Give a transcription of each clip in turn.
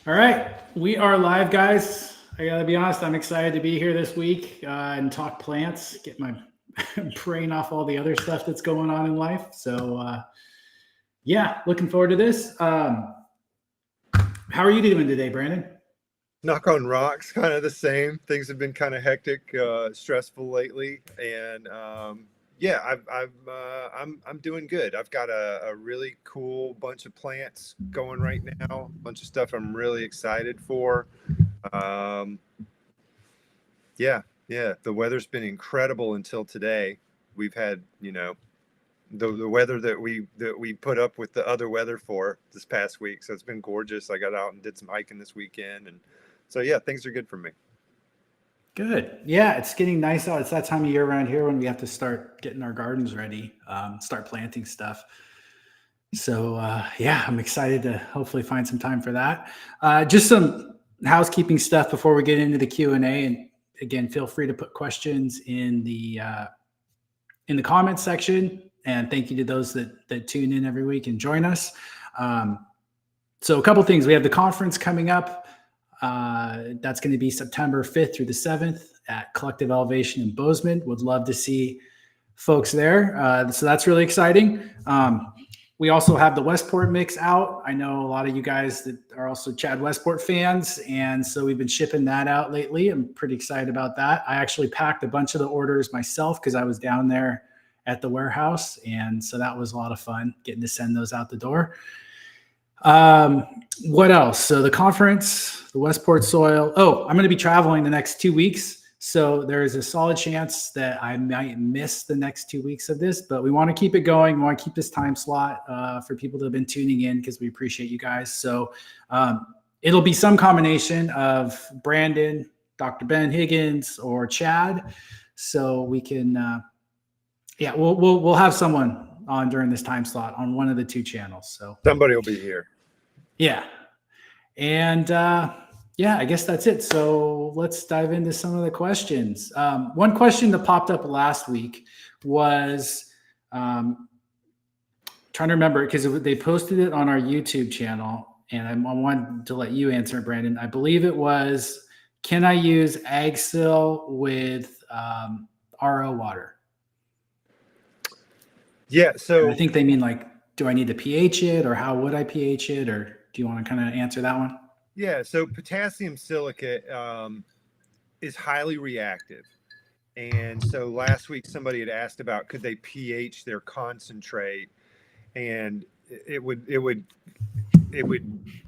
All right, we are live, guys. I gotta be honest, I'm excited to be here this week and talk plants, get my brain off all the other stuff that's going on in life. So, yeah, looking forward to this. How are you doing today, Brandon? Knock on rocks, kind of the same. Things have been kind of hectic, stressful lately, and yeah, I'm doing good. I've got a really cool bunch of plants going right now. A bunch of stuff I'm really excited for. Um, yeah. The weather's been incredible until today. We've had, the weather that we put up with the other weather for this past week. So it's been gorgeous. I got out and did some hiking this weekend, and so yeah, things are good for me. Good. Yeah, it's getting nice out. It's that time of year around here when we have to start getting our gardens ready, start planting stuff. So, yeah, I'm excited to hopefully find some time for that. Just some housekeeping stuff before we get into the Q&A. And again, feel free to put questions in the comments section. And thank you to those that tune in every week and join us. So a couple things. We have the conference coming up. That's going to be September 5th through the 7th at Collective Elevation in Bozeman. Would love to see folks there. So that's really exciting. We also have the Westport mix out. I know a lot of you guys that are also Chad Westport fans, and so we've been shipping that out lately. I'm pretty excited about that. I actually packed a bunch of the orders myself because I was down there at the warehouse, and so that was a lot of fun getting to send those out the door. What else? So the conference, the Westport soil. Oh, I'm going to be traveling the next 2 weeks. So there's a solid chance that I might miss the next 2 weeks of this, but we want to keep it going. We want to keep this time slot for people that have been tuning in because we appreciate you guys. So it'll be some combination of Brandon, Dr. Ben Higgins, or Chad. So we can, we'll have someone on during this time slot on one of the two channels. So Somebody will be here. Yeah. And yeah, I guess that's it. So let's dive into some of the questions. One question that popped up last week was trying to remember because they posted it on our YouTube channel, and I wanted to let you answer it, Brandon. I believe it was, can I use AgSil with RO water? Yeah, so And I think they mean like, do I need to pH it, or how would I pH it, or do you want to kind of answer that one? yeah, so potassium silicate is highly reactive. And so last week somebody had asked about could they pH their concentrate, and it would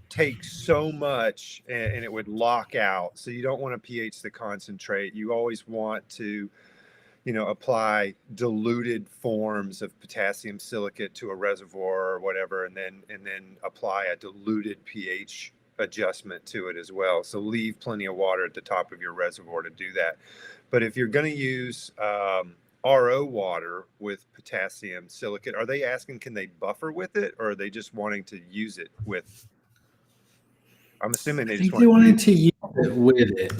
take so much, and it would lock out. So you don't want to pH the concentrate. You always want to apply diluted forms of potassium silicate to a reservoir or whatever, and then apply a diluted pH adjustment to it as well. So leave plenty of water at the top of your reservoir to do that. But if you're going to use RO water with potassium silicate, are they asking can they buffer with it, or are they just wanting to use it with? I'm assuming they I just think want they to wanted use to use it with it.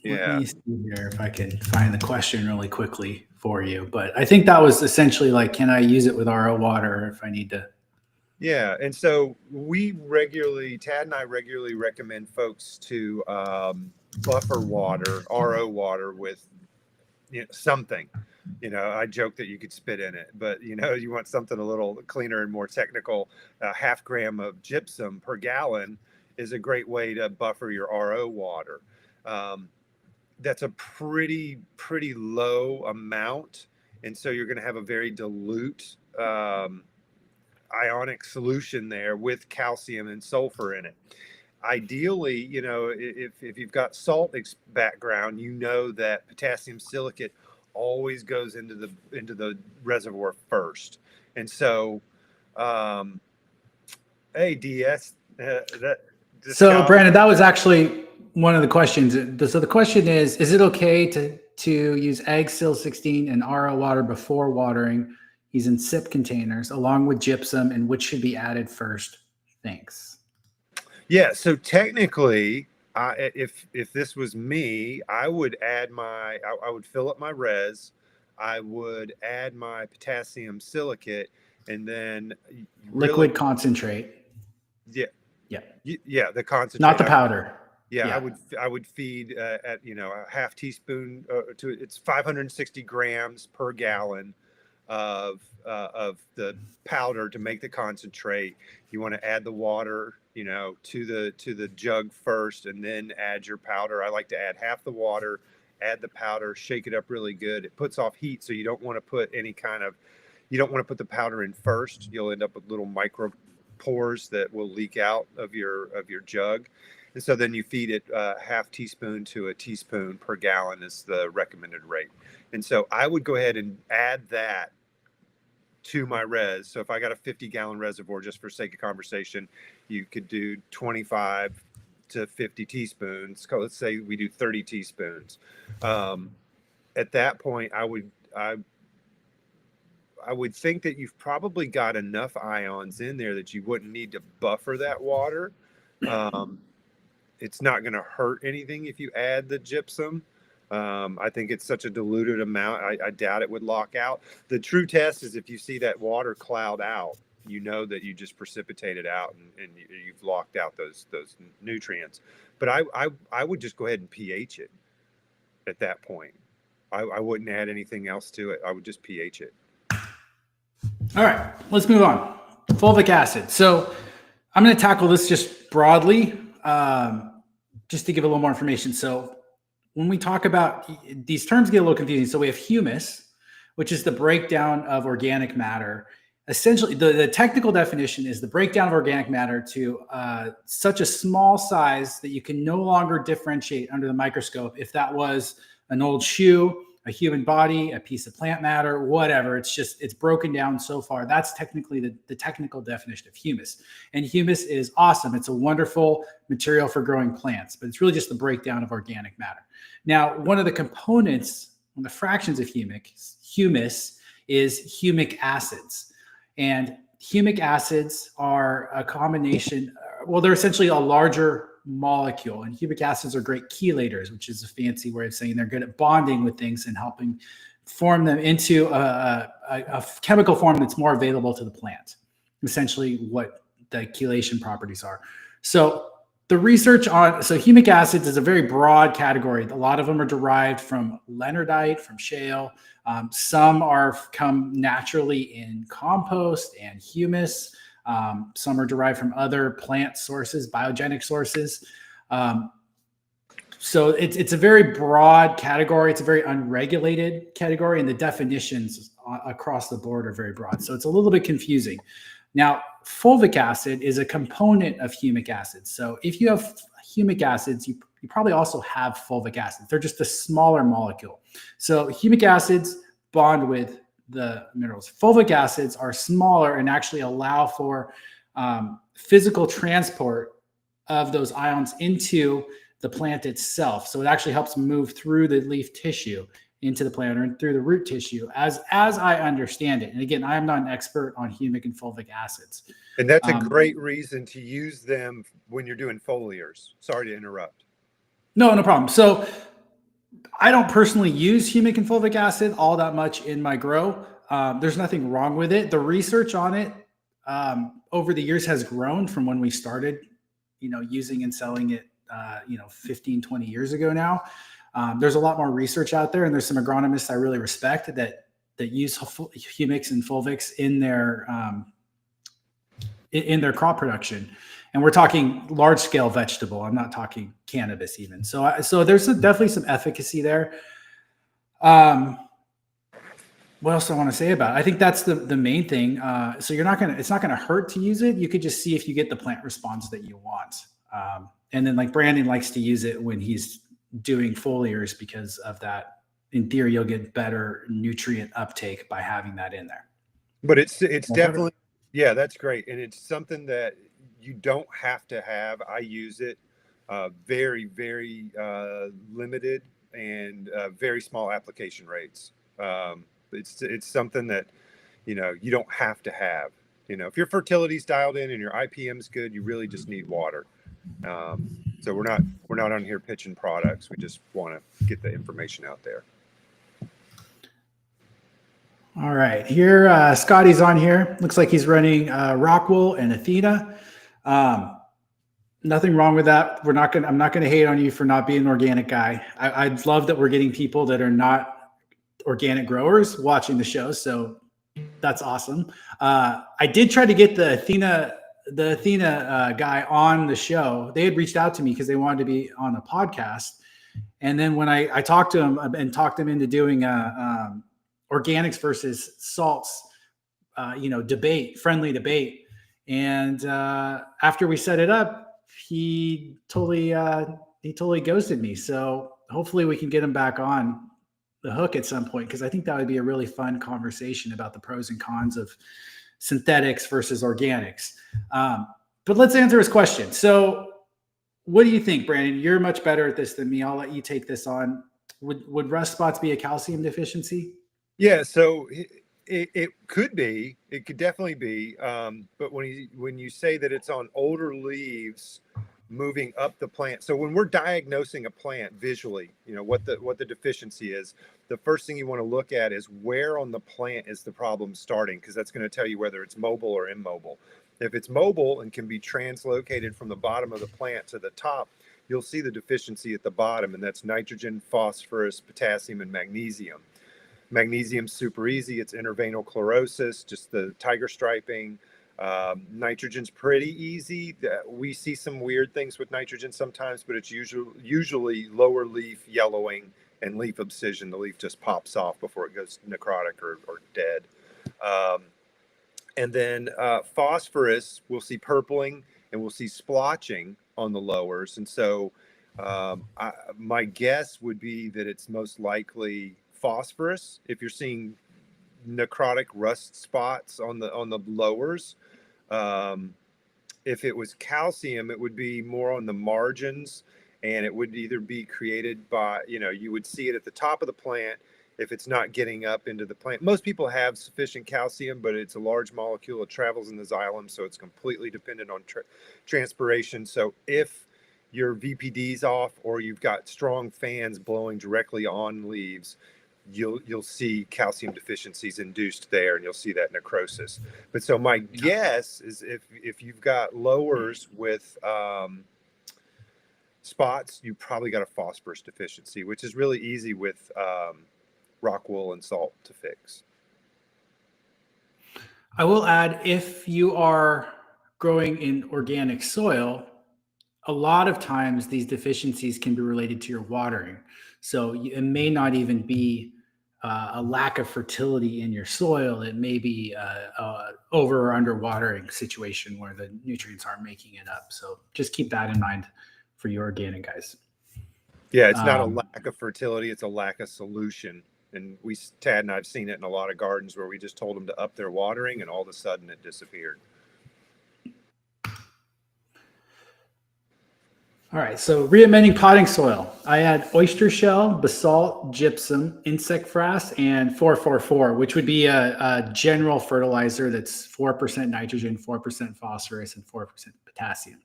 Let Yeah. me see here if I can find the question really quickly for you. But I think that was essentially like, can I use it with RO water if I need to? Yeah, and so Tad and I regularly recommend folks to buffer water, RO water with something. I joke that you could spit in it, but you want something a little cleaner and more technical. A half gram of gypsum per gallon is a great way to buffer your RO water. That's a pretty low amount, and so you're going to have a very dilute ionic solution there with calcium and sulfur in it. Ideally, if you've got salt background, that potassium silicate always goes into the reservoir first. And so, hey, DS, So Brandon, that was actually one of the questions. So the question is it okay to use AgSil 16 and RO water before watering using SIP containers along with gypsum, and which should be added first? Thanks. Yeah, so technically, if this was me, I would I would fill up my res, I would add my potassium silicate, and then Liquid concentrate. yeah, Yeah. Yeah, the concentrate. Not the powder. Yeah, Yeah. I would feed at a half teaspoon to it's 560 grams per gallon of the powder to make the concentrate. You want to add the water, to the jug first, and then add your powder. I like to add half the water, add the powder, shake it up really good. It puts off heat, so you don't want to put the powder in first. You'll end up with little micro pores that will leak out of your jug. And so then you feed it half teaspoon to a teaspoon per gallon is the recommended rate. And so I would go ahead and add that to my res. So if I got a 50-gallon reservoir, just for sake of conversation, you could do 25 to 50 teaspoons. Let's say we do 30 teaspoons. At that point, I would think that you've probably got enough ions in there that you wouldn't need to buffer that water. It's not going to hurt anything if you add the gypsum. I think it's such a diluted amount. I doubt it would lock out. The true test is if you see that water cloud out, you know that you just precipitated out and you've locked out those nutrients. But I would just go ahead and pH it at that point. I wouldn't add anything else to it. I would just pH it. All right, let's move on. Fulvic acid. So I'm going to tackle this just broadly, just to give a little more information. So when we talk about these terms get a little confusing. So we have humus, which is the breakdown of organic matter. Essentially, the technical definition is the breakdown of organic matter to such a small size that you can no longer differentiate under the microscope if that was an old shoe, a human body, a piece of plant matter, whatever. It's broken down so far. That's technically the technical definition of humus. And humus is awesome. It's a wonderful material for growing plants, but it's really just the breakdown of organic matter. Now, one of the components, one of the fractions of humus is humic acids. And humic acids are a combination, they're essentially a larger molecule, and humic acids are great chelators, which is a fancy way of saying they're good at bonding with things and helping form them into a chemical form that's more available to the plant, essentially what the chelation properties are. So the research so humic acids is a very broad category. A lot of them are derived from leonardite, from shale. Some come naturally in compost and humus. Some are derived from other plant sources, biogenic sources. So it's a very broad category. It's a very unregulated category, and the definitions across the board are very broad. So it's a little bit confusing. Now, fulvic acid is a component of humic acids. So if you have humic acids, you probably also have fulvic acids. They're just a smaller molecule. So humic acids bond with the minerals. Fulvic acids are smaller and actually allow for physical transport of those ions into the plant itself. So it actually helps move through the leaf tissue into the plant or through the root tissue, as I understand it. And again, I am not an expert on humic and fulvic acids. And that's a great reason to use them when you're doing foliars. Sorry to interrupt. No problem. So I don't personally use humic and fulvic acid all that much in my grow. There's nothing wrong with it. The research on it over the years has grown from when we started, using and selling it, 15, 20 years ago now. There's a lot more research out there, and there's some agronomists I really respect that use humics and fulvics in their crop production. And we're talking large scale vegetable. I'm not talking cannabis even. So there's definitely some efficacy there. What else do I want to say about it? I think that's the main thing. So it's not gonna hurt to use it. You could just see if you get the plant response that you want. And then like Brandon likes to use it when he's doing foliars because of that. In theory, you'll get better nutrient uptake by having that in there. But it's definitely, yeah, that's great. And it's something that you don't have to have. I use it very, very limited and very small application rates. It's something that, you don't have to have. If your fertility's dialed in and your IPM's good, you really just need water. So we're not on here pitching products. We just want to get the information out there. All right, here Scotty's on here. Looks like he's running Rockwool and Athena. Nothing wrong with that. I'm not going to hate on you for not being an organic guy. I'd love that we're getting people that are not organic growers watching the show. So that's awesome. I did try to get the Athena guy on the show. They had reached out to me because they wanted to be on a podcast. And then when I talked to him and talked him into doing organics versus salts, friendly debate. And after we set it up, he totally ghosted me. So hopefully we can get him back on the hook at some point, because I think that would be a really fun conversation about the pros and cons of synthetics versus organics. But let's answer his question. So what do you think, Brandon? You're much better at this than me. I'll let you take this on. Would rust spots be a calcium deficiency? Yeah, so it could be. It could definitely be. But when you say that it's on older leaves moving up the plant, so when we're diagnosing a plant visually, what the deficiency is, the first thing you want to look at is where on the plant is the problem starting, because that's going to tell you whether it's mobile or immobile. If it's mobile and can be translocated from the bottom of the plant to the top, you'll see the deficiency at the bottom, and that's nitrogen, phosphorus, potassium, and magnesium. Magnesium's super easy. It's interveinal chlorosis, just the tiger striping. Nitrogen's pretty easy. We see some weird things with nitrogen sometimes, but it's usually lower leaf yellowing and leaf abscission. The leaf just pops off before it goes necrotic or dead. And then phosphorus, we'll see purpling and we'll see splotching on the lowers. And so my guess would be that it's most likely phosphorus if you're seeing necrotic rust spots on the lowers. If it was calcium, it would be more on the margins, and it would either be created by, you would see it at the top of the plant if it's not getting up into the plant. Most people have sufficient calcium, but it's a large molecule. It travels in the xylem, so it's completely dependent on transpiration. So if your VPD's off or you've got strong fans blowing directly on leaves, you'll see calcium deficiencies induced there, and you'll see that necrosis. But so my guess is if you've got lowers with spots, you probably got a phosphorus deficiency, which is really easy with rock wool and salt to fix. I will add, if you are growing in organic soil, a lot of times these deficiencies can be related to your watering. So it may not even be a lack of fertility in your soil. It may be a over or under watering situation where the nutrients aren't making it up. So just keep that in mind for your organic guys. Yeah, it's not a lack of fertility, it's a lack of solution. And Tad and I've seen it in a lot of gardens where we just told them to up their watering and all of a sudden it disappeared. All right, so re-amending potting soil. I add oyster shell, basalt, gypsum, insect frass, and 444, which would be a general fertilizer that's 4% nitrogen, 4% phosphorus, and 4% potassium.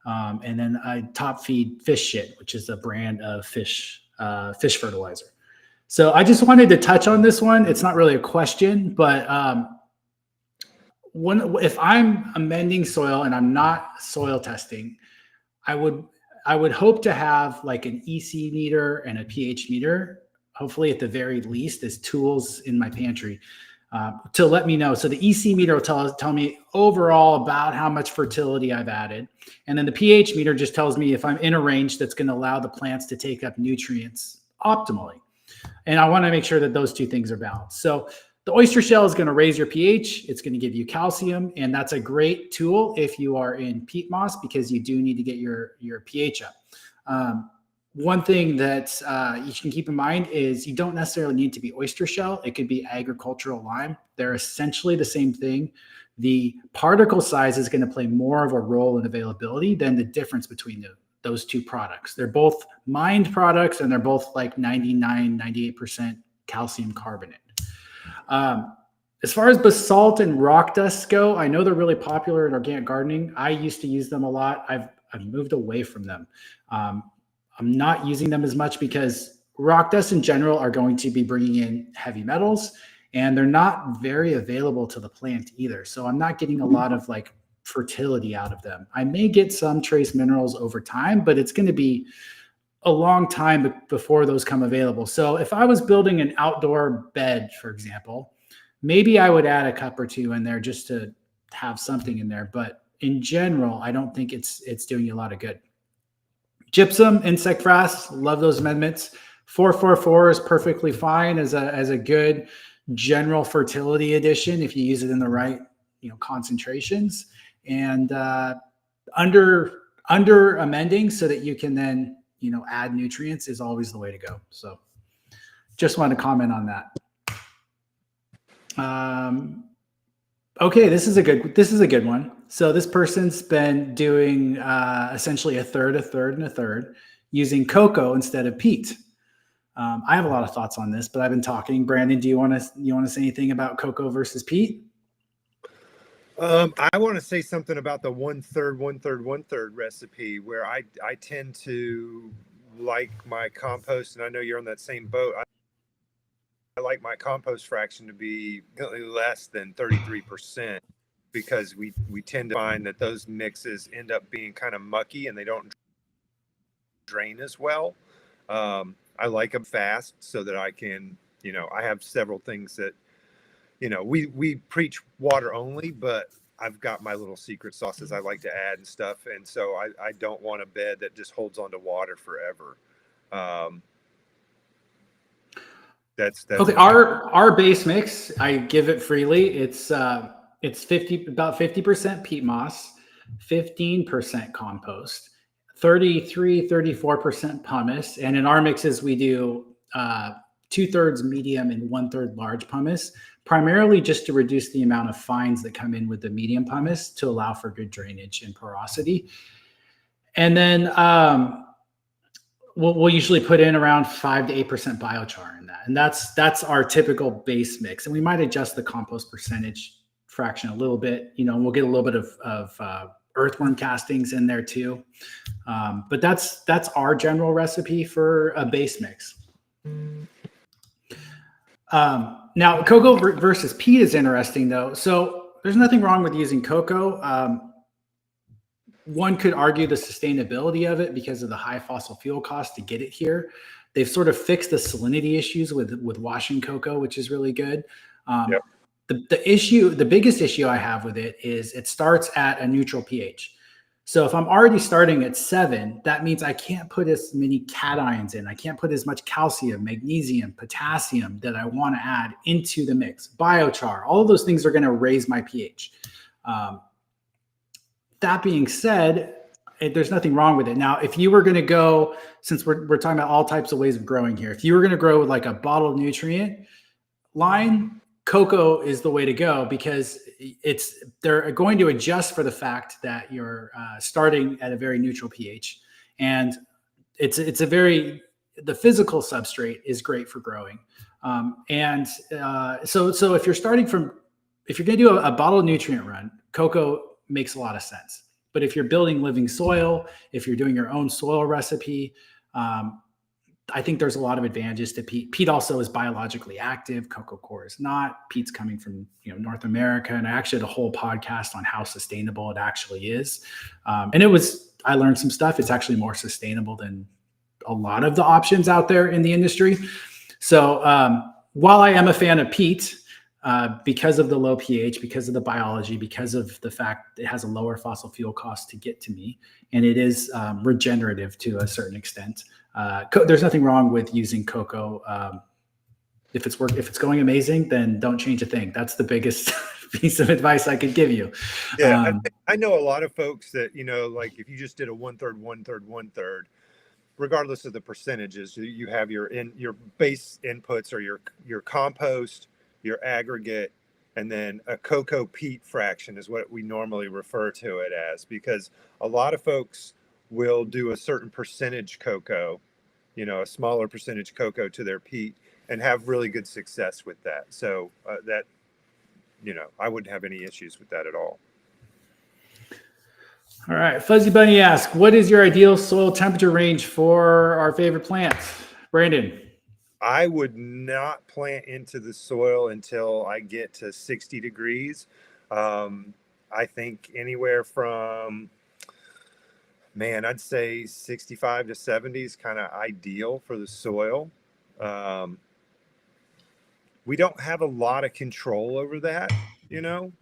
And then I top feed fish shit, which is a brand of fish fertilizer. So I just wanted to touch on this one. It's not really a question, but if I'm amending soil and I'm not soil testing, I would hope to have like an EC meter and a pH meter, hopefully at the very least, as tools in my pantry to let me know. So the EC meter will tell me overall about how much fertility I've added. And then the pH meter just tells me if I'm in a range that's going to allow the plants to take up nutrients optimally. And I want to make sure that those two things are balanced. So the oyster shell is going to raise your pH. It's going to give you calcium. And that's a great tool if you are in peat moss, because you do need to get your pH up. One thing that you can keep in mind is you don't necessarily need to be oyster shell. It could be agricultural lime. They're essentially the same thing. The particle size is going to play more of a role in availability than the difference between those two products. They're both mined products, and they're both like 99, 98% calcium carbonate. As far as basalt and rock dust go, I know they're really popular in organic gardening. I used to use them a lot. I've moved away from them. I'm not using them as much because rock dust in general are going to be bringing in heavy metals, and they're not very available to the plant either. So I'm not getting a lot of like fertility out of them. I may get some trace minerals over time, but it's going to be a long time before those come available. So if I was building an outdoor bed, for example, maybe I would add a cup or two in there just to have something in there. But in general, I don't think it's doing you a lot of good. Gypsum, insect frass, love those amendments. 444 is perfectly fine as a good general fertility addition if you use it in the right concentrations, and under amending so that you can then add nutrients is always the way to go. So just wanted to comment on that. Okay, this is a good one. So this person's been doing essentially a third, and a third using Coco instead of peat. I have a lot of thoughts on this, but I've been talking. Brandon, do you want to say anything about Coco versus peat? I want to say something about the 1/3, 1/3, 1/3 recipe, where I tend to like my compost, and I know you're on that same boat. I like my compost fraction to be less than 33%, because we tend to find that those mixes end up being kind of mucky and they don't drain as well. I like them fast so that I can, I have several things that, we preach water only, but I've got my little secret sauces I like to add and stuff. And so I don't want a bed that just holds onto water forever. That's okay. Our base mix, I give it freely. It's about 50% peat moss, 15% compost, 34% pumice. And in our mixes, we do 2/3 medium and 1/3 large pumice, primarily just to reduce the amount of fines that come in with the medium pumice to allow for good drainage and porosity. And then we'll usually put in around 5 to 8% biochar in that. And that's our typical base mix. And we might adjust the compost percentage fraction a little bit, we'll get a little bit of earthworm castings in there too. But that's our general recipe for a base mix. Now, Coco versus peat is interesting though. So there's nothing wrong with using Coco. One could argue the sustainability of it because of the high fossil fuel cost to get it here. They've sort of fixed the salinity issues with washing Coco, which is really good. Yep. The biggest issue I have with it is it starts at a neutral pH. So if I'm already starting at 7, that means I can't put as many cations in. I can't put as much calcium, magnesium, potassium that I want to add into the mix. Biochar, all of those things are going to raise my pH. That being said, there's nothing wrong with it. Now, if you were going to go, since we're talking about all types of ways of growing here, if you were going to grow with like a bottled nutrient line, Coco is the way to go, because they're going to adjust for the fact that you're starting at a very neutral pH, and the physical substrate is great for growing. So if you're going to do a bottled nutrient run, Coco makes a lot of sense. But if you're building living soil, if you're doing your own soil recipe, I think there's a lot of advantages to peat. Peat also is biologically active. Coco coir is not. Peat's coming from North America, and I actually had a whole podcast on how sustainable it actually is. And I learned some stuff. It's actually more sustainable than a lot of the options out there in the industry. So while I am a fan of peat, because of the low pH, because of the biology, because of the fact it has a lower fossil fuel cost to get to me, and it is regenerative to a certain extent. There's nothing wrong with using Coco. If it's going amazing, then don't change a thing. That's the biggest piece of advice I could give you. Yeah, I know a lot of folks that, like if you just did a 1/3, 1/3, 1/3, regardless of the percentages, you have your base inputs or your compost, your aggregate, and then a Coco peat fraction is what we normally refer to it as, because a lot of folks will do a certain percentage Coco, a smaller percentage Coco to their peat, and have really good success with that. So that, I wouldn't have any issues with that at all. All right. Fuzzy Bunny asks, what is your ideal soil temperature range for our favorite plants? Brandon. I would not plant into the soil until I get to 60 degrees. I think anywhere from, man, I'd say 65 to 70 is kind of ideal for the soil. Um, we don't have a lot of control over that, you know.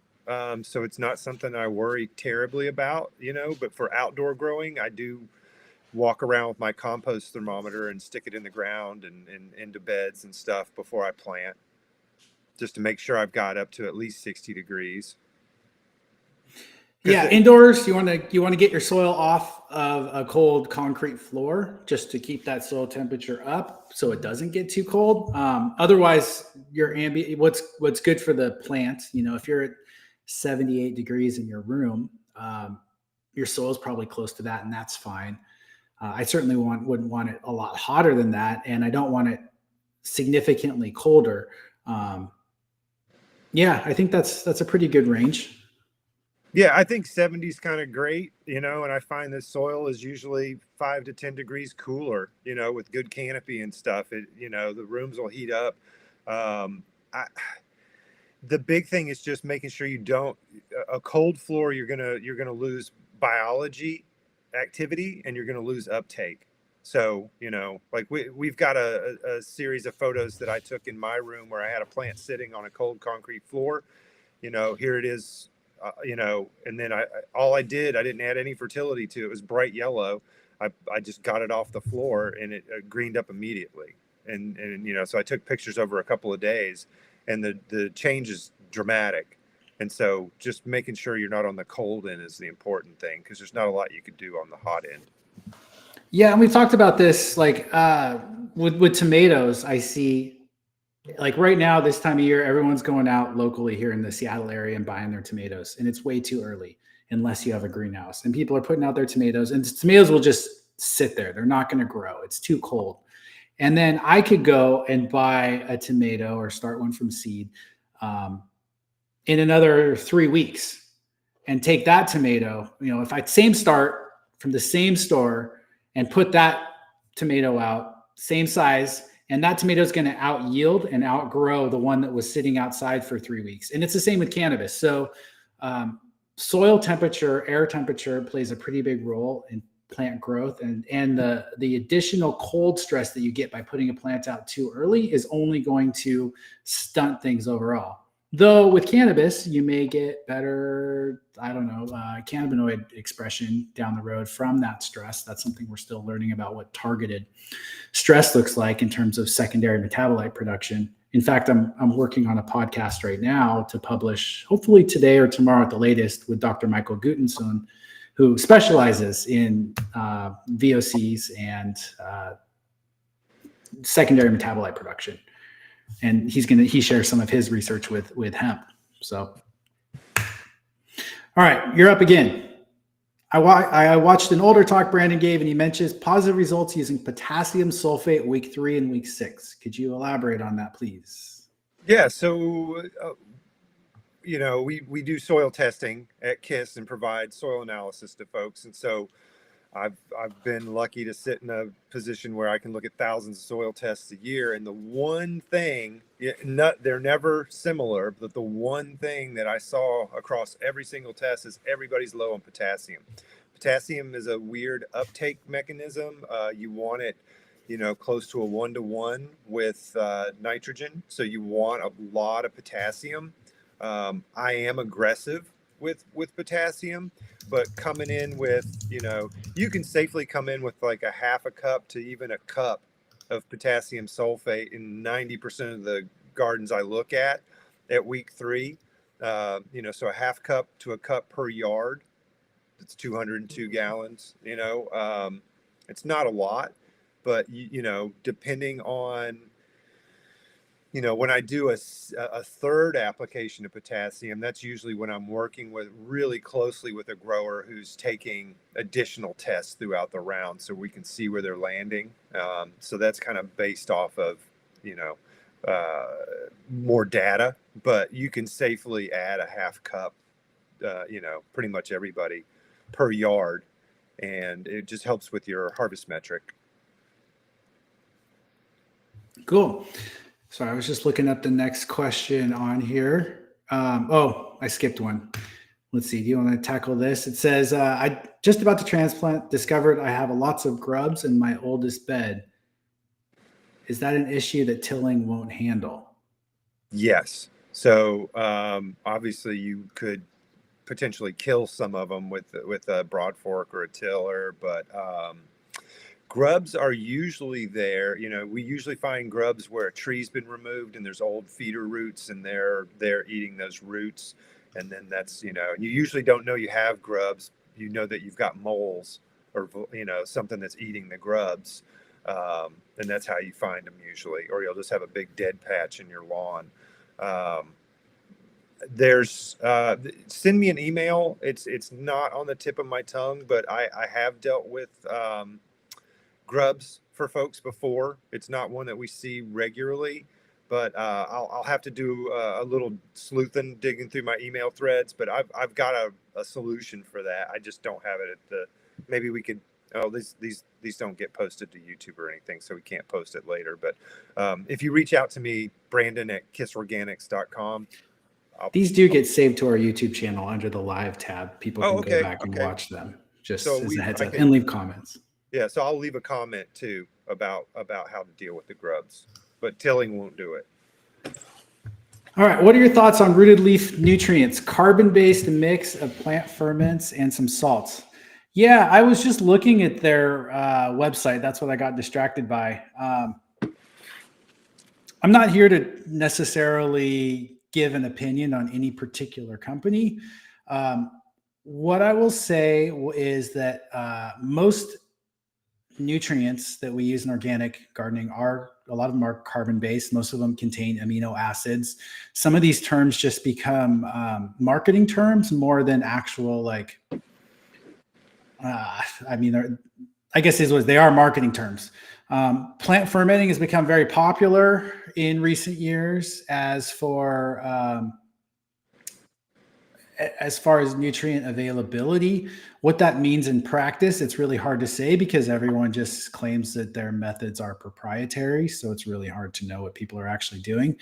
So it's not something I worry terribly about, you know. But for outdoor growing, I do walk around with my compost thermometer and stick it in the ground and into beds and stuff before I plant, just to make sure I've got up to at least 60 degrees. Yeah, indoors, you want to get your soil off of a cold concrete floor just to keep that soil temperature up so it doesn't get too cold. Otherwise, your ambient what's good for the plant, if you're at 78 degrees in your room, your soil is probably close to that, and that's fine. I certainly wouldn't want it a lot hotter than that, and I don't want it significantly colder. Yeah, I think that's a pretty good range. Yeah, I think 70 is kind of great, you know, and I find the soil is usually 5 to 10 degrees cooler, you know, with good canopy and stuff. The rooms will heat up. Um, I, the big thing is just making sure you don't a cold floor. You're gonna lose biology activity, and you're gonna lose uptake. So like we've got a series of photos that I took in my room where I had a plant sitting on a cold concrete floor. Here it is, and then all I didn't add any fertility to it. It was bright yellow. I just got it off the floor, and it greened up immediately. And so I took pictures over a couple of days, and the change is dramatic. And so just making sure you're not on the cold end is the important thing, because there's not a lot you could do on the hot end. Yeah, and we've talked about this, like with tomatoes. I see, like right now, this time of year, everyone's going out locally here in the Seattle area and buying their tomatoes, and it's way too early unless you have a greenhouse. And people are putting out their tomatoes, and tomatoes will just sit there. They're not going to grow. It's too cold. And then I could go and buy a tomato or start one from seed in another 3 weeks and take that tomato, if I same start from the same store and put that tomato out, same size, and that tomato is going to out yield and outgrow the one that was sitting outside for 3 weeks. And it's the same with cannabis. So soil temperature, air temperature plays a pretty big role in plant growth, and the additional cold stress that you get by putting a plant out too early is only going to stunt things overall. Though with cannabis, you may get better, cannabinoid expression down the road from that stress. That's something we're still learning about, what targeted stress looks like in terms of secondary metabolite production. In fact, I'm working on a podcast right now to publish, hopefully today or tomorrow at the latest, with Dr. Michael Gutensohn, who specializes in VOCs and secondary metabolite production. And he shares some of his research with hemp. So, all right, you're up again. I watched an older talk Brandon gave, and he mentions positive results using potassium sulfate week 3 and week 6. Could you elaborate on that, please? Yeah. So, we do soil testing at KiS and provide soil analysis to folks. And so I've been lucky to sit in a position where I can look at thousands of soil tests a year. And the one thing, they're never similar, but the one thing that I saw across every single test is everybody's low on potassium. Potassium is a weird uptake mechanism. You want it, close to a 1-to-1 with nitrogen. So you want a lot of potassium. I am aggressive with potassium, but coming in with, you can safely come in with like a half a cup to even a cup of potassium sulfate in 90% of the gardens I look at week 3. So a half cup to a cup per yard. It's 202 gallons. It's not a lot, but depending on, when I do a third application of potassium, that's usually when I'm working really closely with a grower who's taking additional tests throughout the round, so we can see where they're landing. So that's kind of based off of, more data, but you can safely add a half cup, pretty much everybody per yard, and it just helps with your harvest metric. Cool. Sorry, I was just looking at the next question on here. I skipped one. Let's see. Do you want to tackle this? It says, I just about to transplant, discovered I have lots of grubs in my oldest bed. Is that an issue that tilling won't handle? Yes. So obviously you could potentially kill some of them with a broad fork or a tiller, but grubs are usually there. You know, we usually find grubs where a tree's been removed and there's old feeder roots, and they're eating those roots. And then that's, you know, and you usually don't know you have grubs. You know that you've got moles or, you know, something that's eating the grubs. And that's how you find them usually, or you'll just have a big dead patch in your lawn. Um, send me an email. It's not on the tip of my tongue, but I have dealt with grubs for folks before. It's not one that we see regularly, but I'll have to do a little sleuthing, digging through my email threads. But I've got a solution for that. I just don't have it at the. Maybe we could. Oh, these don't get posted to YouTube or anything, so we can't post it later. But if you reach out to me, Brandon at kisorganics.com. These do get saved to our YouTube channel under the live tab. People can okay, go back and watch them, just so as a heads up, and leave comments. Yeah, so I'll leave a comment too about how to deal with the grubs, but tilling won't do it. All right, what are your thoughts on rooted leaf nutrients? Carbon-based mix of plant ferments and some salts. Yeah, I was just looking at their website. That's what I got distracted by. I'm not here to necessarily give an opinion on any particular company. What I will say is that most nutrients that we use in organic gardening a lot of them are carbon based. Most of them contain amino acids. Some of these terms just become marketing terms more than actual, like, I guess they are marketing terms. Plant fermenting has become very popular in recent years as far as nutrient availability. What that means in practice, it's really hard to say because everyone just claims that their methods are proprietary. So it's really hard to know what people are actually doing.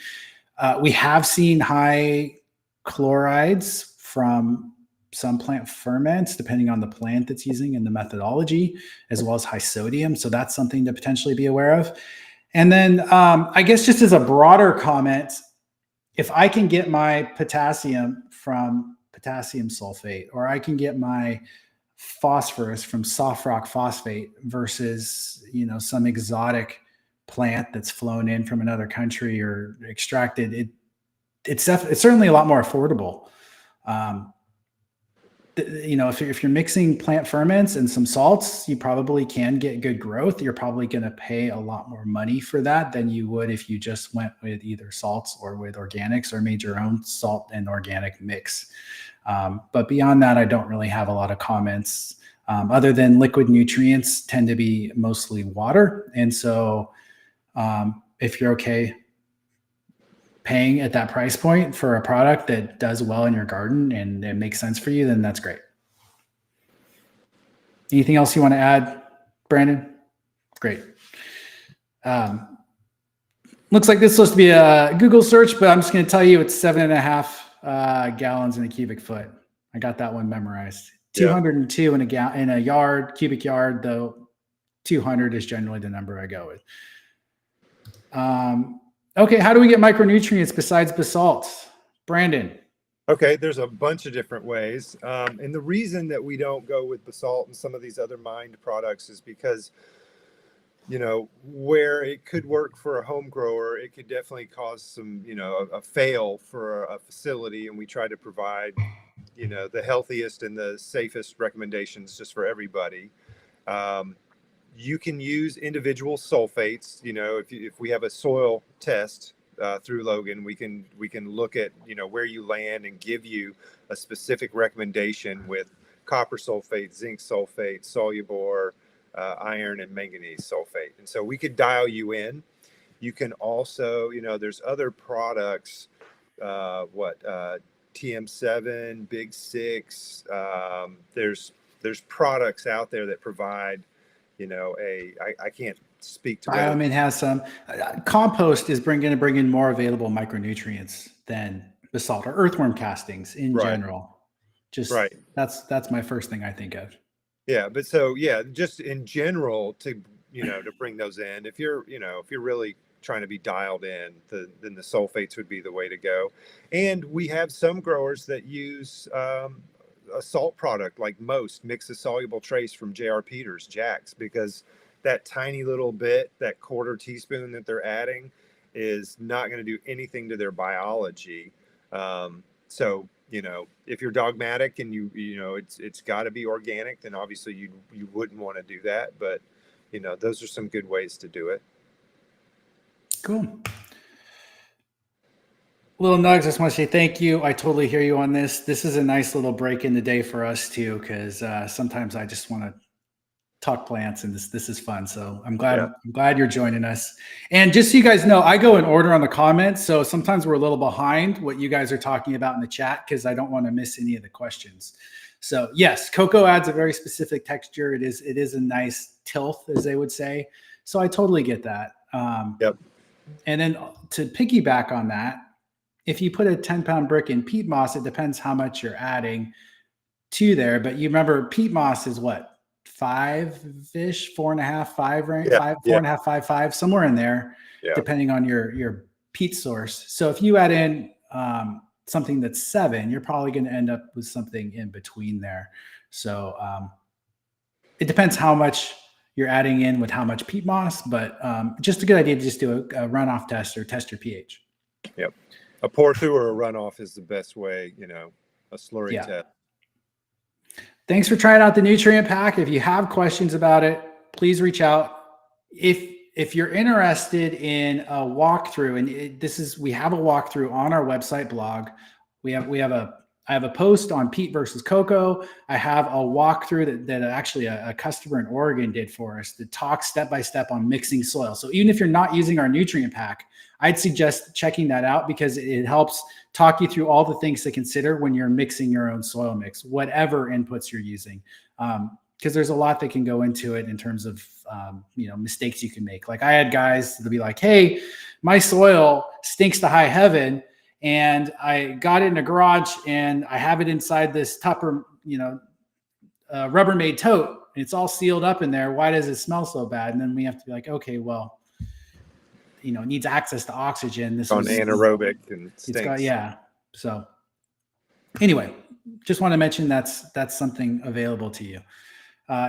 We have seen high chlorides from some plant ferments, depending on the plant that's using and the methodology, as well as high sodium. So that's something to potentially be aware of. And then I guess just as a broader comment, if I can get my potassium from potassium sulfate, or I can get my phosphorus from soft rock phosphate versus, some exotic plant that's flown in from another country or extracted, it's certainly a lot more affordable. If you're mixing plant ferments and some salts, you probably can get good growth. You're probably going to pay a lot more money for that than you would if you just went with either salts or with organics or made your own salt and organic mix. But beyond that, I don't really have a lot of comments other than liquid nutrients tend to be mostly water. And so if you're okay paying at that price point for a product that does well in your garden and it makes sense for you, then that's great. Anything else you want to add, Brandon? Great. Looks like this is supposed to be a Google search, but I'm just going to tell you it's 7.5 gallons in a cubic foot. I got that one memorized. Yeah. 202 in a yard, cubic yard, though 200 is generally the number I go with. Okay, how do we get micronutrients besides basalt? Brandon. Okay, there's a bunch of different ways. And the reason that we don't go with basalt and some of these other mined products is because, where it could work for a home grower, it could definitely cause some, a fail for a facility. And we try to provide, the healthiest and the safest recommendations just for everybody. You can use individual sulfates. If we have a soil test through Logan, we can look at where you land and give you a specific recommendation with copper sulfate, zinc sulfate, soluble iron, and manganese sulfate. And so we could dial you in. You can also, there's other products, TM7, Big Six. There's products out there that provide. I can't speak to. Biomin has some. Compost is going to bring in more available micronutrients than basalt or earthworm castings in general. Just Right. that's my first thing I think of. Yeah, but so yeah, just in general to to bring those in. If you're if you're really trying to be dialed in, then the sulfates would be the way to go. And we have some growers that use a salt product like most mix a soluble trace from J.R. Peters, Jack's, because that tiny little bit, that quarter teaspoon that they're adding, is not going to do anything to their biology. So if you're dogmatic and it's got to be organic, then obviously you wouldn't want to do that. But those are some good ways to do it. Cool. Little Nugs, I just want to say thank you. I totally hear you on this. This is a nice little break in the day for us too, because sometimes I just want to talk plants, and this is fun. So I'm glad you're joining us. And just so you guys know, I go in order on the comments, so sometimes we're a little behind what you guys are talking about in the chat because I don't want to miss any of the questions. So yes, Coco adds a very specific texture. It is a nice tilth, as they would say. So I totally get that. Yep. And then to piggyback on that, if you put a 10-pound brick in peat moss, it depends how much you're adding to there. But you remember peat moss is what, 5-ish, 4.5, 5, right? Yeah, 5, yeah. 4.5, 5, 5, somewhere in there, depending on your peat source. So if you add in something that's 7, you're probably going to end up with something in between there. So it depends how much you're adding in with how much peat moss, but just a good idea to just do a runoff test or test your pH. Yep. A pour through or a runoff is the best way, a slurry test. Thanks for trying out the nutrient pack. If you have questions about it, please reach out. If you're interested in a walkthrough, and we have a walkthrough on our website blog. I have a post on peat versus cocoa. I have a walkthrough that actually a customer in Oregon did for us that talks step by step on mixing soil. So even if you're not using our nutrient pack, I'd suggest checking that out because it helps talk you through all the things to consider when you're mixing your own soil mix, whatever inputs you're using. Because there's a lot that can go into it in terms of mistakes you can make. Like I had guys that'll be like, "Hey, my soil stinks to high heaven, and I got it in a garage, and I have it inside this Tupper, Rubbermaid tote, and it's all sealed up in there. Why does it smell so bad?" And then we have to be like, "Okay, well, it needs access to oxygen. This on anaerobic and stinks." So anyway, just want to mention that's something available to you.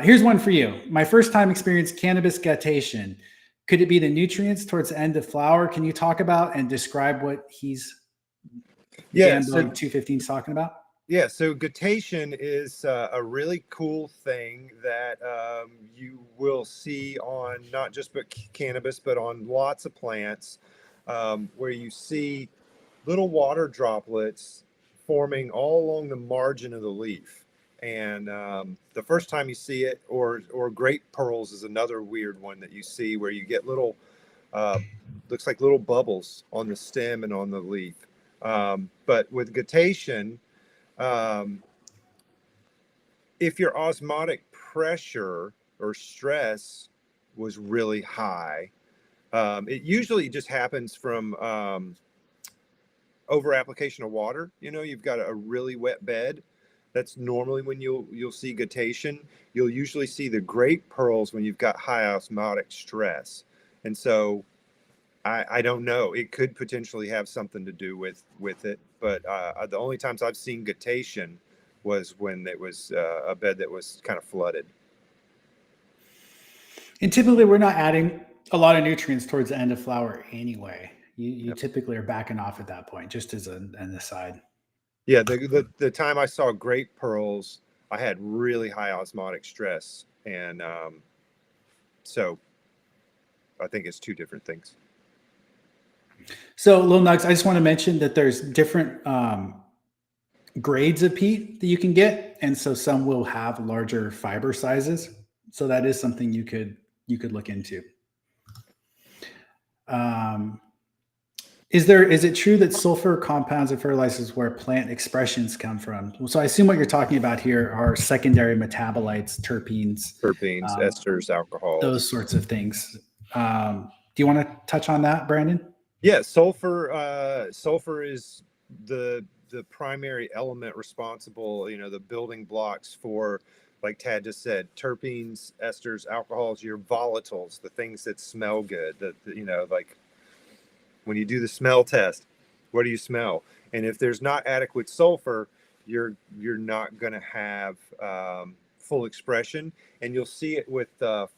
Here's one for you. My first time experienced cannabis gutation. Could it be the nutrients towards the end of flower? Can you talk about and describe what so 215 is talking about? Yeah, so gutation is a really cool thing that you will see on not just cannabis, but on lots of plants, where you see little water droplets forming all along the margin of the leaf. And the first time you see it, or grape pearls is another weird one that you see, where you get little, looks like little bubbles on the stem and on the leaf. But with gutation, if your osmotic pressure or stress was really high, it usually just happens from over application of water. You've got a really wet bed. That's normally when you'll see gutation. You'll usually see the grape pearls when you've got high osmotic stress. And so I don't know. It could potentially have something to do with it. But the only times I've seen gutation was when it was a bed that was kind of flooded. And typically we're not adding a lot of nutrients towards the end of flower anyway. You typically are backing off at that point, just as an aside. Yeah, the time I saw grape pearls, I had really high osmotic stress. And so I think it's two different things. So, Lil Nugs, I just want to mention that there's different grades of peat that you can get, and so some will have larger fiber sizes. So that is something you could look into. Is it true that sulfur compounds and fertilizers where plant expressions come from? So I assume what you're talking about here are secondary metabolites, terpenes, esters, alcohols, those sorts of things. Do you want to touch on that, Brandon? Yeah, sulfur is the the primary element responsible, the building blocks for, like Tad just said, terpenes, esters, alcohols, your volatiles, the things that smell good, like when you do the smell test, what do you smell? And if there's not adequate sulfur, you're not going to have full expression. And you'll see it with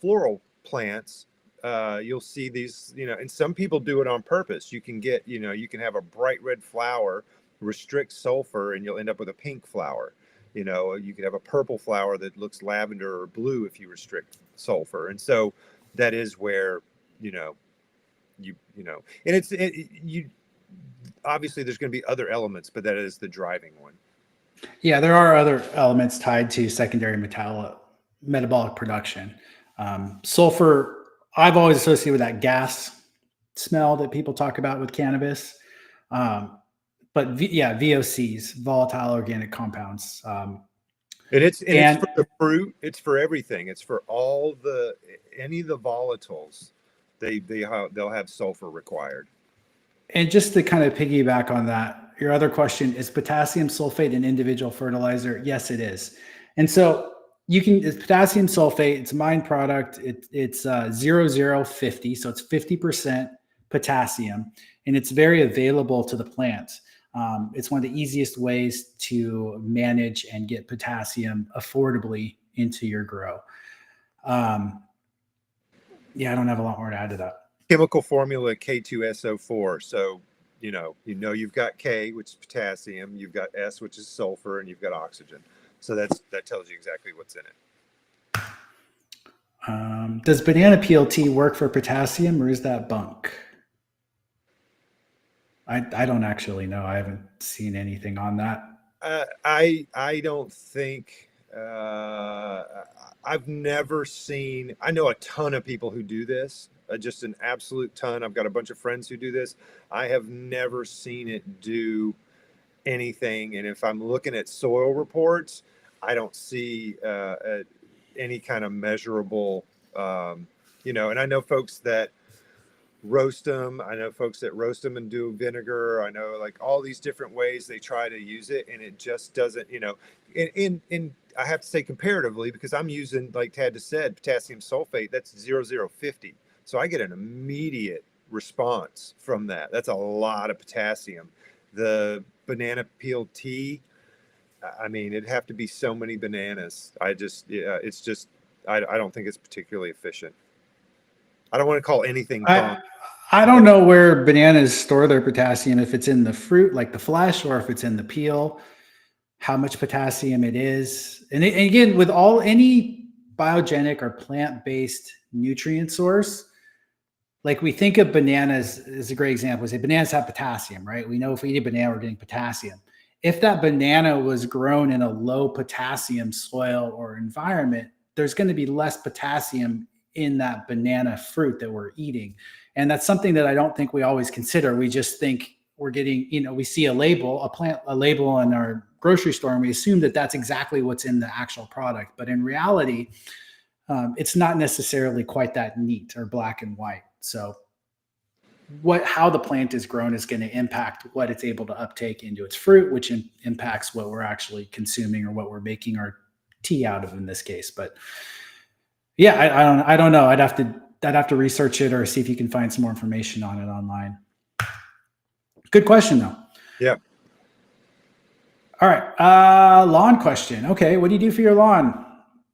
floral plants. You'll see these, and some people do it on purpose. You can get, you can have a bright red flower, restrict sulfur, and you'll end up with a pink flower. You could have a purple flower that looks lavender or blue if you restrict sulfur. And so that is where, and you obviously there's going to be other elements, but that is the driving one. Yeah, there are other elements tied to secondary metabolic production. Sulfur, I've always associated with that gas smell that people talk about with cannabis. But VOCs, volatile organic compounds. And it's for the fruit. It's for everything. It's for any of the volatiles. They'll have sulfur required. And just to kind of piggyback on that, your other question, is potassium sulfate an individual fertilizer? Yes, it is. And so it's potassium sulfate. It's a mine product. It's 0050. So it's 50% potassium, and it's very available to the plant. It's one of the easiest ways to manage and get potassium affordably into your grow. I don't have a lot more to add to that. Chemical formula K2SO4. So, you've got K, which is potassium, you've got S, which is sulfur, and you've got oxygen. So that tells you exactly what's in it. Does banana peel tea work for potassium, or is that bunk? I don't actually know. I haven't seen anything on that. I don't think I've never seen. I know a ton of people who do this, just an absolute ton. I've got a bunch of friends who do this. I have never seen it do anything. And if I'm looking at soil reports, I don't see any kind of measurable. And I know folks that roast them. I know folks that roast them and do vinegar. I know like all these different ways they try to use it, and it just doesn't, in I have to say comparatively, because I'm using, like Tad just said, potassium sulfate, that's 0050. So I get an immediate response from that. That's a lot of potassium. The banana peel tea, I mean, it'd have to be so many bananas. I don't think it's particularly efficient. I don't want to call anything bunk. I don't know where bananas store their potassium, if it's in the fruit, like the flesh, or if it's in the peel, how much potassium it is. And again, with any biogenic or plant-based nutrient source, like we think of bananas as a great example. We say bananas have potassium, right? We know if we eat a banana, we're getting potassium. If that banana was grown in a low potassium soil or environment, there's going to be less potassium in that banana fruit that we're eating. And that's something that I don't think we always consider. We just think we're getting, we see a label in our grocery store, and we assume that that's exactly what's in the actual product. But in reality, it's not necessarily quite that neat or black and white. So how the plant is grown is going to impact what it's able to uptake into its fruit, which impacts what we're actually consuming or what we're making our tea out of in this case. But yeah, I don't know. I'd have to research it or see if you can find some more information on it online. Good question though. Yeah. All right. Lawn question. Okay. What do you do for your lawn?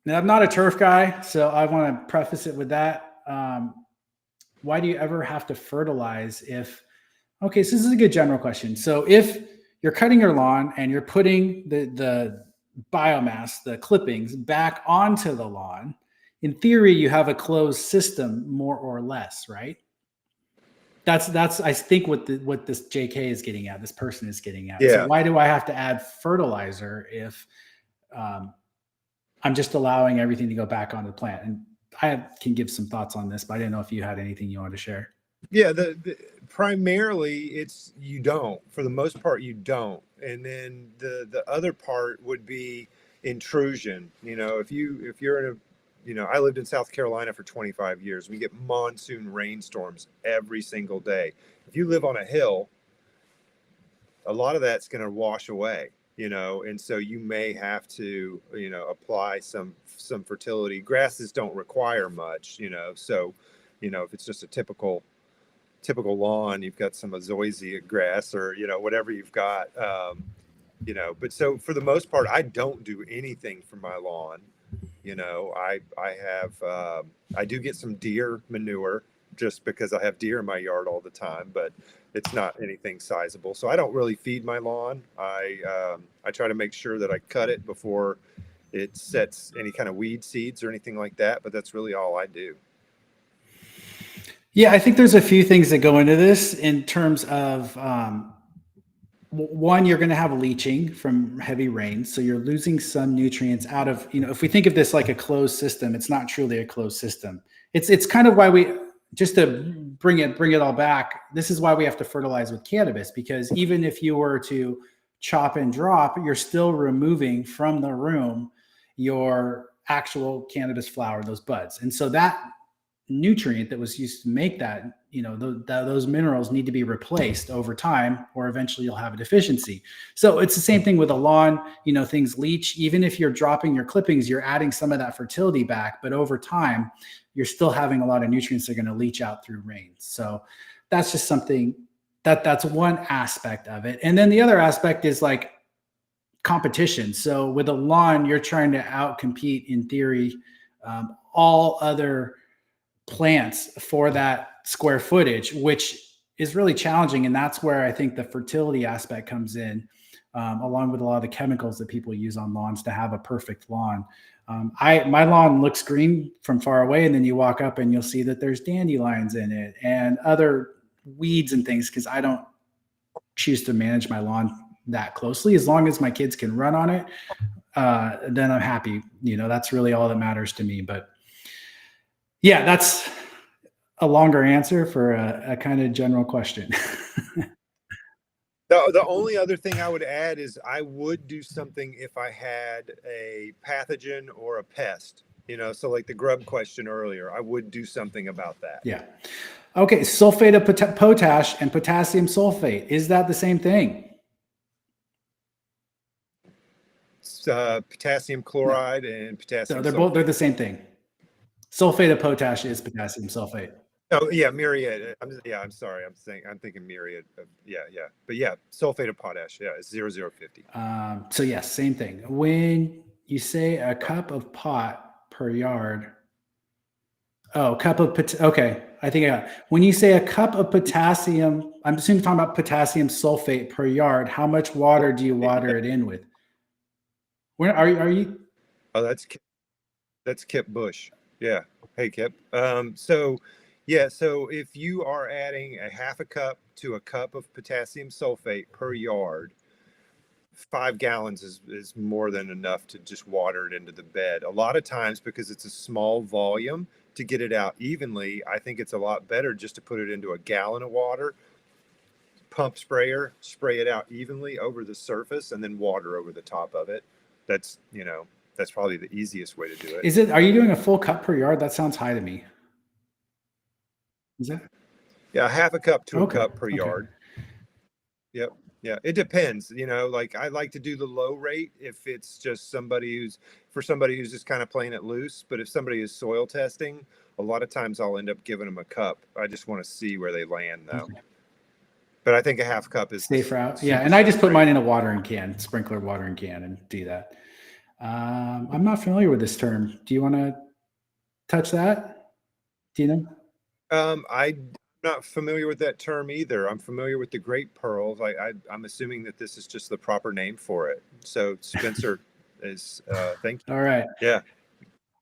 Now, I'm not a turf guy, so I want to preface it with that. Why do you ever have to fertilize so this is a good general question. So if you're cutting your lawn and you're putting the biomass, the clippings back onto the lawn, in theory, you have a closed system, more or less, right? That's I think what this JK is getting at, this person is getting at. Yeah. So why do I have to add fertilizer if I'm just allowing everything to go back onto the plant? And I can give some thoughts on this, but I didn't know if you had anything you wanted to share. Yeah, primarily you don't. For the most part, you don't. And then the other part would be intrusion. If you're in a I lived in South Carolina for 25 years. We get monsoon rainstorms every single day. If you live on a hill, a lot of that's going to wash away, and so you may have to, apply some fertility. Grasses don't require much, so, if it's just a typical lawn, you've got some azoysia grass or, whatever you've got, but so for the most part, I don't do anything for my lawn. I have, I do get some deer manure just because I have deer in my yard all the time, but it's not anything sizable. So I don't really feed my lawn. I try to make sure that I cut it before it sets any kind of weed seeds or anything like that, but that's really all I do. Yeah, I think there's a few things that go into this in terms of one, you're going to have leaching from heavy rain. So you're losing some nutrients out of, if we think of this like a closed system, it's not truly a closed system. It's kind of why just to bring it all back, this is why we have to fertilize with cannabis, because even if you were to chop and drop, you're still removing from the room your actual cannabis flower, those buds. And so that nutrient that was used to make that, those minerals need to be replaced over time, or eventually you'll have a deficiency. So it's the same thing with a lawn. Things leach. Even if you're dropping your clippings, you're adding some of that fertility back, but over time you're still having a lot of nutrients that are going to leach out through rain. So that's just something that's one aspect of it. And then the other aspect is like competition. So with a lawn, you're trying to outcompete, in theory, all other plants for that square footage, which is really challenging. And that's where I think the fertility aspect comes in, along with a lot of the chemicals that people use on lawns to have a perfect lawn. My lawn looks green from far away, and then you walk up and you'll see that there's dandelions in it and other weeds and things, because I don't choose to manage my lawn that closely. As long as my kids can run on it, then I'm happy. That's really all that matters to me. But yeah, that's a longer answer for a kind of general question. The only other thing I would add is I would do something if I had a pathogen or a pest, so like the grub question earlier, I would do something about that. Yeah. Okay. Sulfate of potash and potassium sulfate. Is that the same thing? It's, potassium chloride and potassium So they're sulfate. the same thing. Sulfate of potash is potassium sulfate. Oh yeah, myriad. I'm sorry. I'm thinking myriad. Yeah. But yeah, sulfate of potash. Yeah, it's 0050. So yes, same thing. When you say a cup of pot per yard, okay. I think when you say a cup of potassium, I'm assuming you're talking about potassium sulfate per yard. How much water do you water it in with? Where are you? Oh, that's Kip Bush. Yeah. Hey, Kip. So if you are adding a half a cup to a cup of potassium sulfate per yard, 5 gallons is more than enough to just water it into the bed. A lot of times, because it's a small volume, to get it out evenly, I think it's a lot better just to put it into a gallon of water, pump sprayer, spray it out evenly over the surface, and then water over the top of it. That's probably the easiest way to do it. Are you doing a full cup per yard? That sounds high to me. Is that? Yeah, half a cup to a Okay. cup per yard. Yep. Yeah, it depends. Like I like to do the low rate if it's just somebody who's just kind of playing it loose. But if somebody is soil testing, a lot of times I'll end up giving them a cup. I just want to see where they land, though. Okay. But I think a half cup is Safe route. Yeah, and I just put mine in a watering can, sprinkler watering can, and do that. I'm not familiar with this term. Do you want to touch that? Do you know? I'm not familiar with that term either. I'm familiar with the grape pearls. I'm assuming that this is just the proper name for it. So Spencer is thank you. All right. Yeah.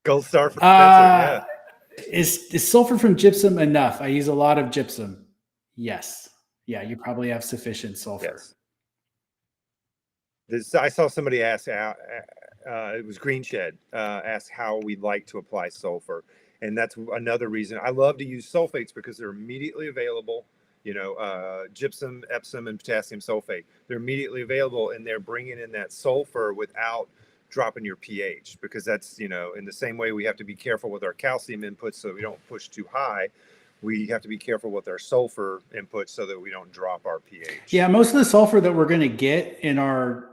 Gold star for Spencer. Yeah. Is sulfur from gypsum enough? I use a lot of gypsum. Yes. Yeah, you probably have sufficient sulfur. Yes. I saw somebody ask, it was Green Shed, ask how we like to apply sulfur. And that's another reason I love to use sulfates, because they're immediately available. Gypsum, Epsom, and potassium sulfate. They're immediately available, and they're bringing in that sulfur without dropping your pH, because that's, in the same way we have to be careful with our calcium inputs so we don't push too high. we have to be careful with our sulfur input so that we don't drop our pH. Yeah, most of the sulfur that we're going to get in our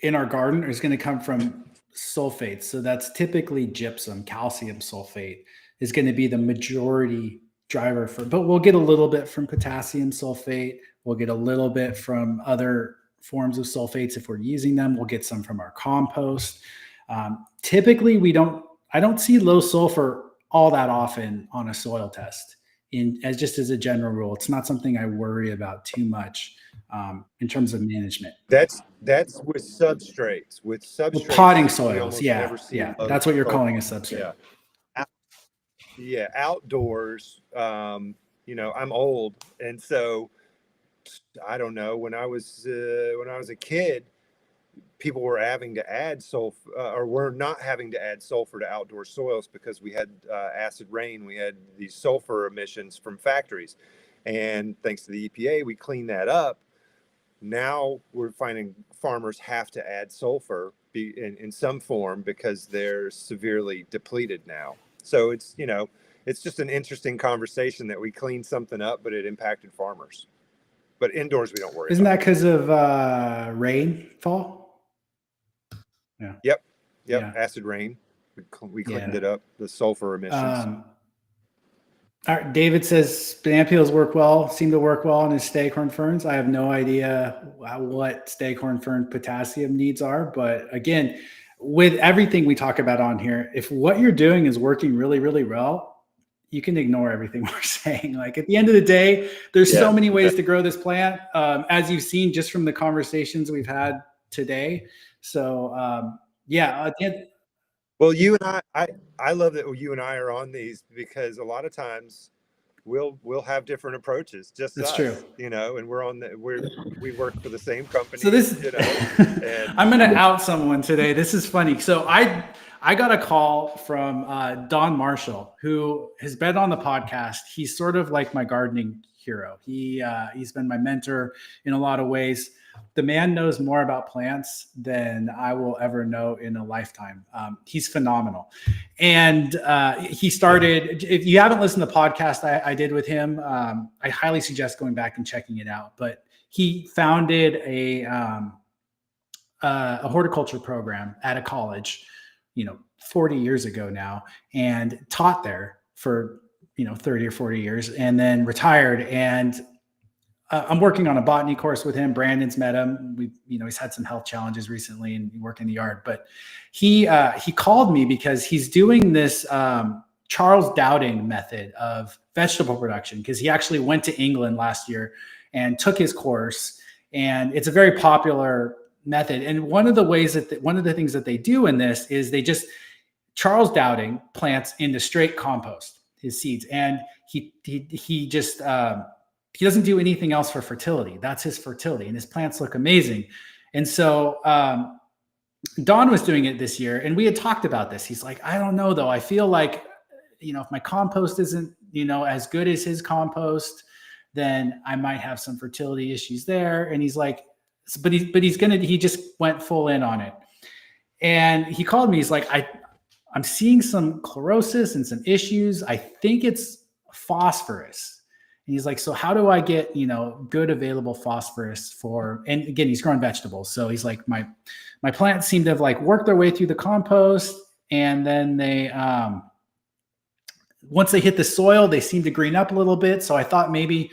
garden is going to come from sulfates. So that's typically gypsum, calcium sulfate is going to be the majority driver for, but we'll get a little bit from potassium sulfate. We'll get a little bit from other forms of sulfates if we're using them. We'll get some from our compost. Typically, I don't see low sulfur all that often on a soil test. Just as a general rule, it's not something I worry about too much in terms of management. That's with substrates. With potting soils, yeah. That's what you're calling a substrate. Yeah, outdoors. You know, I'm old, and so I don't know. When I was a kid, people were having to add sulfur, or were not having to add sulfur to outdoor soils because we had acid rain. We had these sulfur emissions from factories, and thanks to the EPA, we cleaned that up. Now we're finding farmers have to add sulfur in some form because they're severely depleted now. So it's, you know, it's just an interesting conversation that we cleaned something up, but it impacted farmers. But indoors, we don't worry. Isn't that because of rainfall? Yeah. Yep. Yeah. Acid rain. We cleaned it up. The sulfur emissions. All right, David says banana peels seem to work well on his staghorn ferns. I have no idea what staghorn fern potassium needs are, but again, with everything we talk about on here, if what you're doing is working really, really well, you can ignore everything we're saying. Like at the end of the day, there's so many ways to grow this plant, as you've seen just from the conversations we've had today. So well, you and I love that you and I are on these because a lot of times we'll have different approaches. That's true, you know, and we work for the same company. So this, you know, I'm going to out someone today. This is funny. So I got a call from Don Marshall, who has been on the podcast. He's sort of like my gardening hero. He's been my mentor in a lot of ways. The man knows more about plants than I will ever know in a lifetime. He's phenomenal. And he started, if you haven't listened to the podcast I did with him, I highly suggest going back and checking it out. But he founded a horticulture program at a college, 40 years ago now, and taught there for, 30 or 40 years, and then retired. And I'm working on a botany course with him. Brandon's met him. He's had some health challenges recently and work in the yard, but he called me because he's doing this Charles Dowding method of vegetable production, because he actually went to England last year and took his course, and it's a very popular method. And one of the things that they do in this is Charles Dowding plants into straight compost his seeds, and he just he doesn't do anything else for fertility. That's his fertility, and his plants look amazing. And so Don was doing it this year, and we had talked about this. He's like, I don't know though. I feel like, if my compost isn't, as good as his compost, then I might have some fertility issues there. And he's like, he just went full in on it. And he called me. He's like, I'm seeing some chlorosis and some issues. I think it's phosphorus. And he's like, so how do I get, good available phosphorus and again, he's growing vegetables. So he's like, my plants seem to have worked their way through the compost. And then they, once they hit the soil, they seem to green up a little bit. So I thought maybe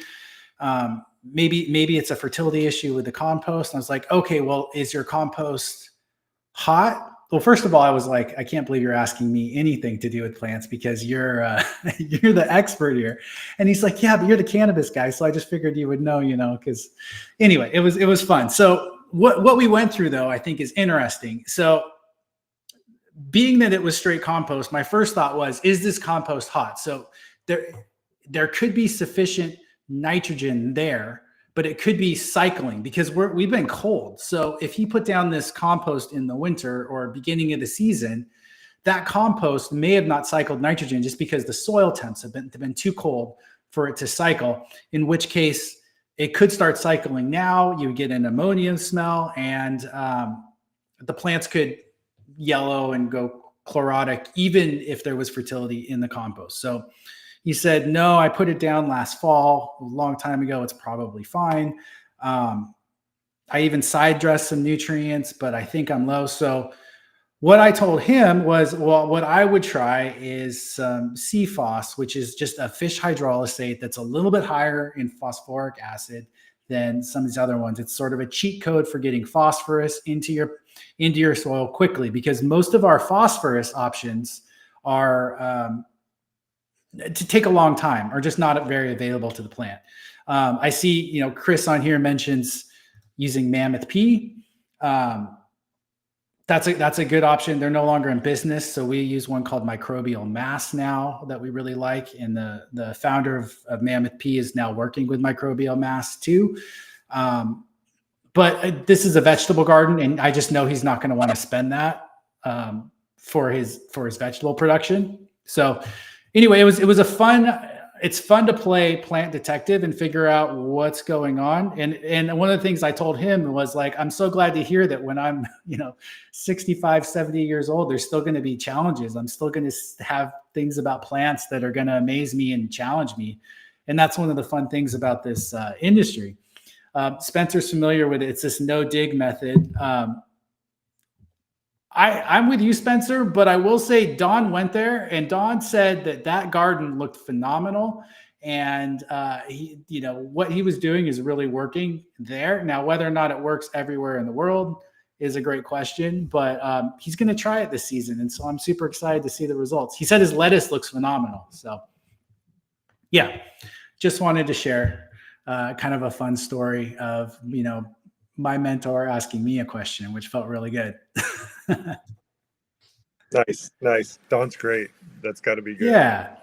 it's a fertility issue with the compost. And I was like, okay, well, is your compost hot? Well, first of all, I was like, I can't believe you're asking me anything to do with plants because you're the expert here. And he's like, yeah, but you're the cannabis guy. So I just figured you would know, because anyway, it was fun. So what we went through though, I think is interesting. So being that it was straight compost, my first thought was, is this compost hot? So there could be sufficient nitrogen there, but it could be cycling because we've been cold. So if he put down this compost in the winter or beginning of the season, that compost may have not cycled nitrogen just because the soil temps have been too cold for it to cycle, in which case it could start cycling now. You get an ammonia smell, and the plants could yellow and go chlorotic, even if there was fertility in the compost. So He said, no, I put it down last fall, a long time ago. It's probably fine. I even side dressed some nutrients, but I think I'm low. So what I told him was, well, what I would try is some CFOS, which is just a fish hydrolysate that's a little bit higher in phosphoric acid than some of these other ones. It's sort of a cheat code for getting phosphorus into your soil quickly, because most of our phosphorus options are to take a long time or just not very available to the plant. I see, Chris on here mentions using Mammoth P. That's a good option. They're no longer in business, so we use one called Microbial Mass now that we really like. And the founder of Mammoth P is now working with Microbial Mass too. But this is a vegetable garden, and I just know he's not going to want to spend that for his vegetable production. So anyway, it's fun to play plant detective and figure out what's going on. And one of the things I told him was like, I'm so glad to hear that when I'm, 65, 70 years old, there's still going to be challenges. I'm still going to have things about plants that are going to amaze me and challenge me. And that's one of the fun things about this industry. Spencer's familiar with it. It's this no dig method. I'm with you, Spencer, but I will say Don went there and Don said that garden looked phenomenal. And what he was doing is really working there. Now, whether or not it works everywhere in the world is a great question, but he's going to try it this season. And so I'm super excited to see the results. He said his lettuce looks phenomenal. So yeah, just wanted to share kind of a fun story of, my mentor asking me a question, which felt really good. Nice. Don's great. That's got to be good. Yeah.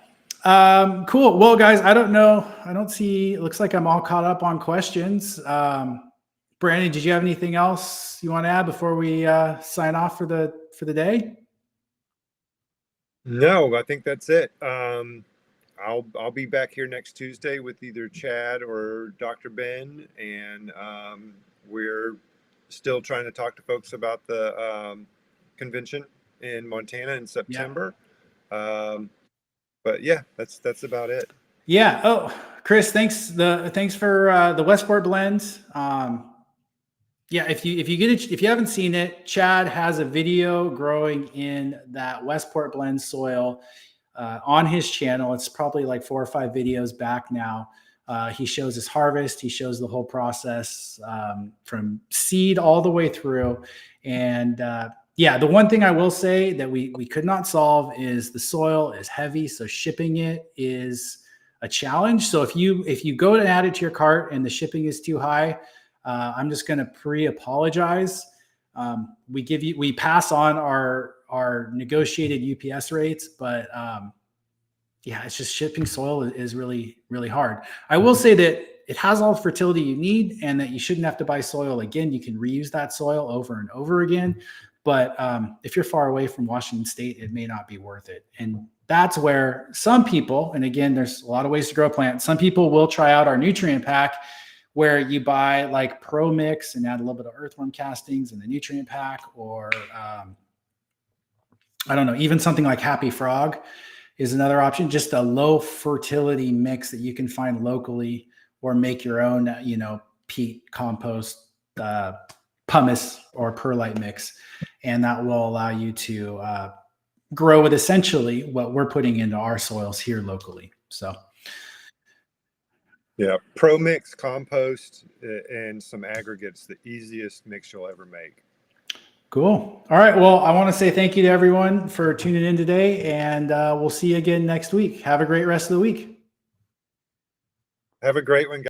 Cool. Well, guys, I don't know. I don't see, it looks like I'm all caught up on questions. Brandon, did you have anything else you want to add before we sign off for the day? No, I think that's it. I'll be back here next Tuesday with either Chad or Dr. Ben, and we're still trying to talk to folks about the convention in Montana in September. Yeah. But yeah, that's about it. Yeah. Oh, Chris, thanks for the Westport blends. Yeah, if you haven't seen it, Chad has a video growing in that Westport blend soil on his channel. It's probably like 4 or 5 videos back now. He shows his harvest. He shows the whole process from seed all the way through. And yeah, the one thing I will say that we could not solve is the soil is heavy, so shipping it is a challenge. So if you go to add it to your cart and the shipping is too high, I'm just going to pre-apologize. We pass on our negotiated UPS rates, but yeah, it's just shipping soil is really, really hard. I will say that it has all the fertility you need and that you shouldn't have to buy soil again. You can reuse that soil over and over again. But if you're far away from Washington State, it may not be worth it. And that's where some people, and again, there's a lot of ways to grow a plant. Some people will try out our nutrient pack where you buy like Pro Mix and add a little bit of earthworm castings in the nutrient pack, or I don't know, even something like Happy Frog is another option, just a low fertility mix that you can find locally or make your own, peat, compost, pumice or perlite mix. And that will allow you to grow with essentially what we're putting into our soils here locally. So yeah, Pro Mix, compost, and some aggregates, the easiest mix you'll ever make. Cool. All right. Well, I want to say thank you to everyone for tuning in today, and we'll see you again next week. Have a great rest of the week. Have a great one, guys.